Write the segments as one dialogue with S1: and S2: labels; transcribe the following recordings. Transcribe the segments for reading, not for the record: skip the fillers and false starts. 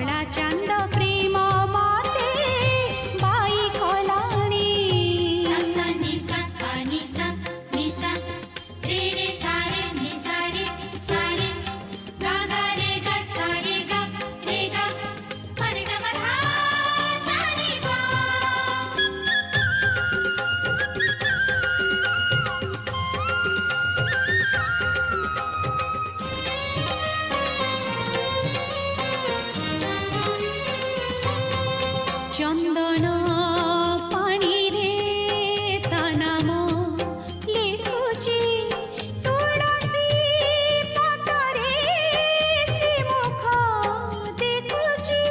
S1: कला चांद प्रेम मते बाई कलानी
S2: सा नि सा पा नि सा रे रे सा रे नि सा रे गा गा रे गा सा रे गा मा रे गा मा धा सा रे गा।
S1: चंदन पानी रे ता नाम लिखुची तुलसी पतरे श्रीमुख देखुची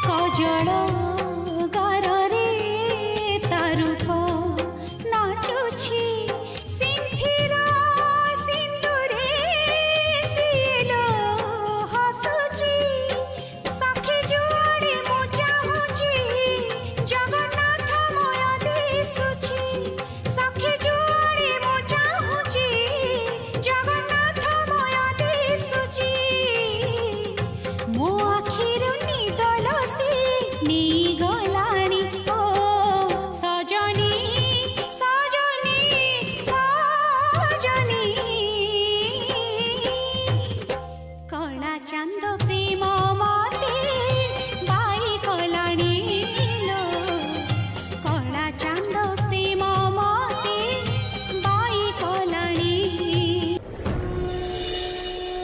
S1: कजल